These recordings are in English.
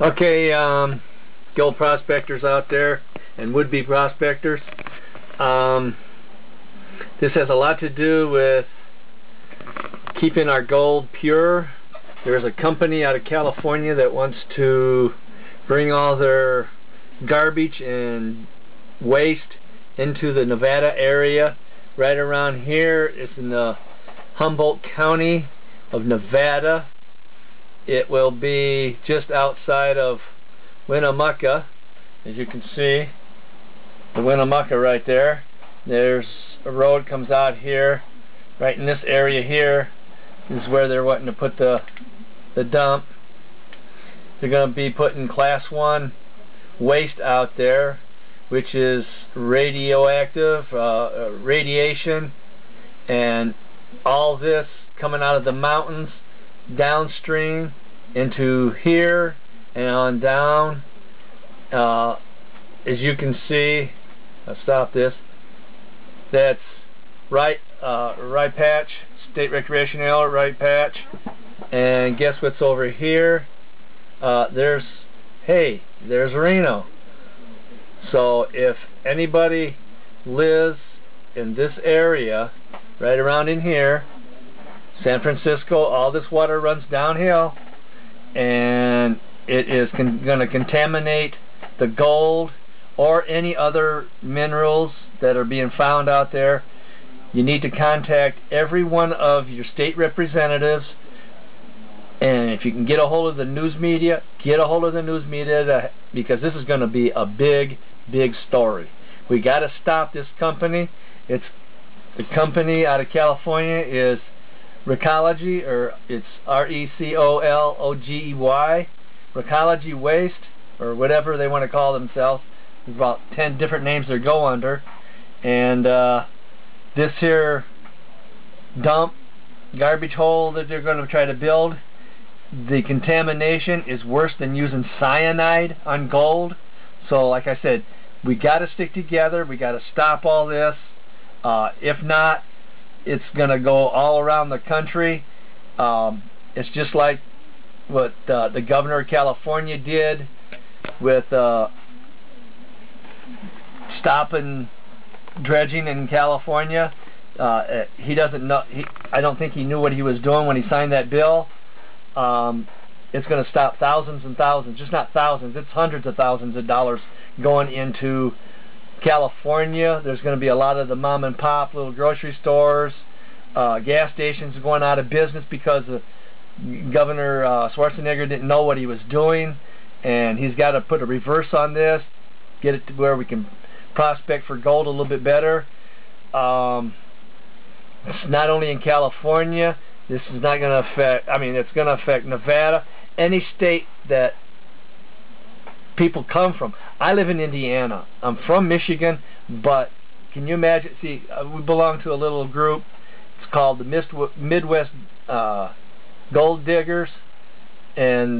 Okay, gold prospectors out there and would-be prospectors. This has a lot to do with keeping our gold pure. There's a company out of California that wants to bring all their garbage and waste into the Nevada area. Right around here, it's in the Humboldt County of Nevada. It will be just outside of Winnemucca, as you can see, the Winnemucca right there. There's a road comes out here. Right in this area here is where they're wanting to put the dump. They're going to be putting class 1 waste out there, which is radioactive, radiation, and all this coming out of the mountains downstream into here and on down. As you can see, I'll stop this. That's right patch, State Recreation Area, right patch. And guess what's over here? There's Reno. So if anybody lives in this area, right around in here, San Francisco, all this water runs downhill, and it is going to contaminate the gold or any other minerals that are being found out there. You need to contact every one of your state representatives, and if you can get a hold of the news media, get a hold of the news media, because this is going to be a big story. We got to stop this company. The company out of California is Recology, or it's R-E-C-O-L-O-G-E-Y, Recology Waste, or whatever they want to call themselves. There's about 10 different names they go under. And this here dump, garbage hole that they're going to try to build, the contamination is worse than using cyanide on gold. So like I said, we got to stick together. We got to stop all this. If not, it's going to go all around the country. It's just like what the governor of California did with stopping dredging in California. He doesn't know. I don't think he knew what he was doing when he signed that bill. It's going to stop thousands and thousands, just not thousands, it's hundreds of thousands of dollars going into California. There's going to be a lot of the mom and pop little grocery stores, gas stations going out of business because Governor Schwarzenegger didn't know what he was doing, and he's got to put a reverse on this, get it to where we can prospect for gold a little bit better. It's not only in California. This is not going to affect, it's going to affect Nevada, any state that people come from. I live in Indiana. I'm from Michigan, but can you imagine? See, we belong to a little group. It's called the Midwest Gold Diggers, and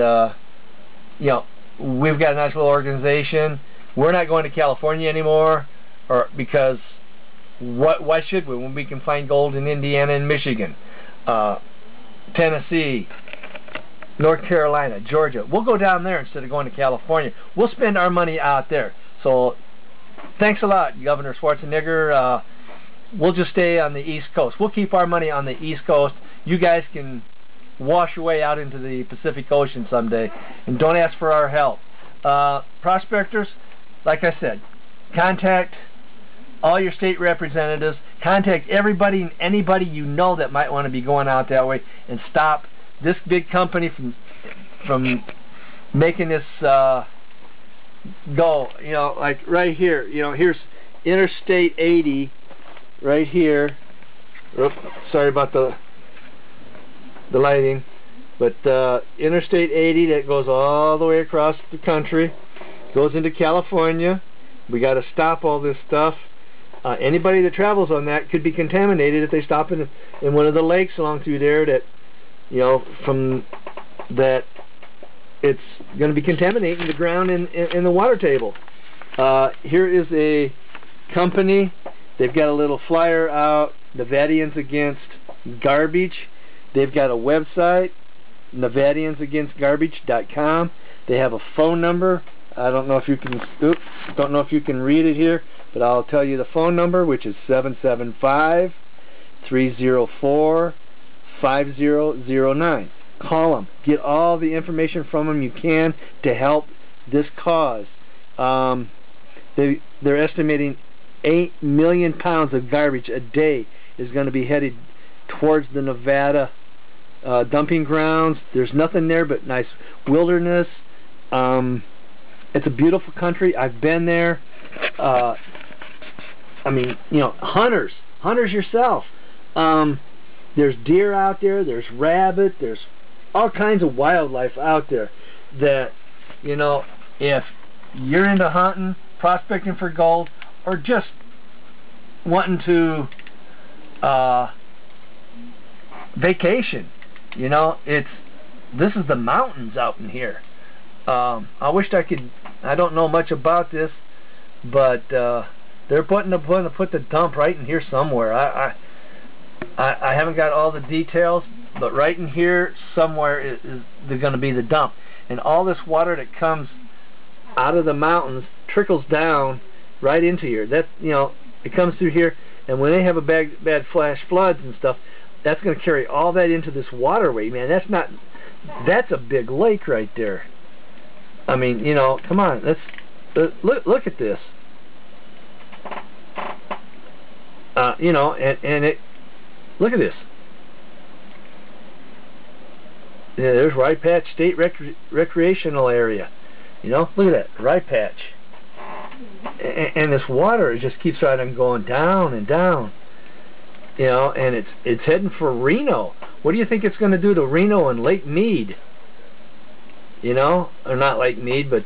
we've got a nice little organization. We're not going to California anymore, because why should we when we can find gold in Indiana and Michigan, Tennessee, North Carolina, Georgia? We'll go down there instead of going to California. We'll spend our money out there. So thanks a lot, Governor Schwarzenegger. We'll just stay on the East Coast. We'll keep our money on the East Coast. You guys can wash your way out into the Pacific Ocean someday, and don't ask for our help. Prospectors, like I said, contact all your state representatives, contact everybody and anybody you know that might want to be going out that way, and stop this big company from making this go. Like right here, here's Interstate 80 right here. Oops, sorry about the lighting, but Interstate 80 that goes all the way across the country, goes into California. We got to stop all this stuff. Anybody that travels on that could be contaminated if they stop in one of the lakes along through there. That from that, it's going to be contaminating the ground in the water table. Here is a company. They've got a little flyer out, Nevadians Against Garbage. They've got a website. NevadiansAgainstGarbage.com. They have a phone number. I don't know if you can. Don't know if you can read it here, but I'll tell you the phone number, which is 775-304-5009. Call them. Get all the information from them you can to help this cause. They're estimating 8 million pounds of garbage a day is going to be headed towards the Nevada dumping grounds. There's nothing there but nice wilderness. It's a beautiful country. I've been there. I mean, you know, hunters yourself. There's deer out there. There's rabbit. There's all kinds of wildlife out there that, you know, if you're into hunting, prospecting for gold, or just wanting to vacation, you know, this is the mountains out in here. I wished I could. I don't know much about this, but they're going to put the dump right in here somewhere. I haven't got all the details, but right is going to be the dump, and all this water that comes out of the mountains trickles down right into here. That, you know, it comes through here, and when they have a bad flash floods and stuff, that's going to carry all that into this waterway. Man, that's a big lake right there. I mean, you know, come on, look at this. You know, and it, look at this. Yeah, there's Rye Patch State Recreational Area. You know, look at that, Rye Patch. And this water, it just keeps right on going down and down. You know, and it's heading for Reno. What do you think it's going to do to Reno and Lake Mead? You know, or not Lake Mead, but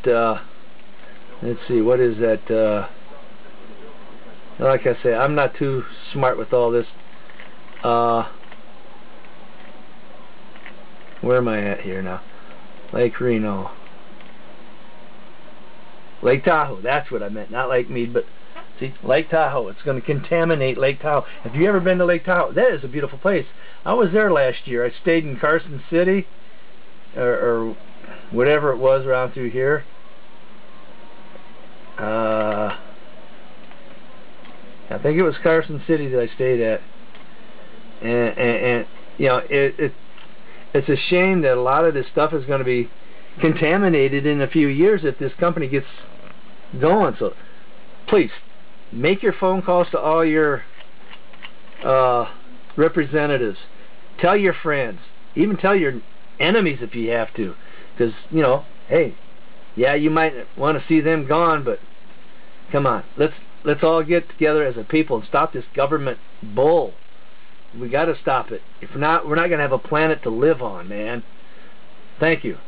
let's see, what is that? Like I say, I'm not too smart with all this. Where am I at here now? Lake Reno. Lake Tahoe, that's what I meant, not Lake Mead, but see, Lake Tahoe. It's going to contaminate Lake Tahoe. Have you ever been to Lake Tahoe? That is a beautiful place. I was there last year. I stayed in Carson City, or whatever it was around through here. I think it was Carson City that I stayed at, and you know, it's a shame that a lot of this stuff is going to be contaminated in a few years if this company gets going. So please make your phone calls to all your representatives. Tell your friends, even tell your enemies if you have to, because, you know, hey, yeah, you might want to see them gone, but come on, let's all get together as a people and stop this government bull. We got to stop it. If not, we're not going to have a planet to live on, man. Thank you.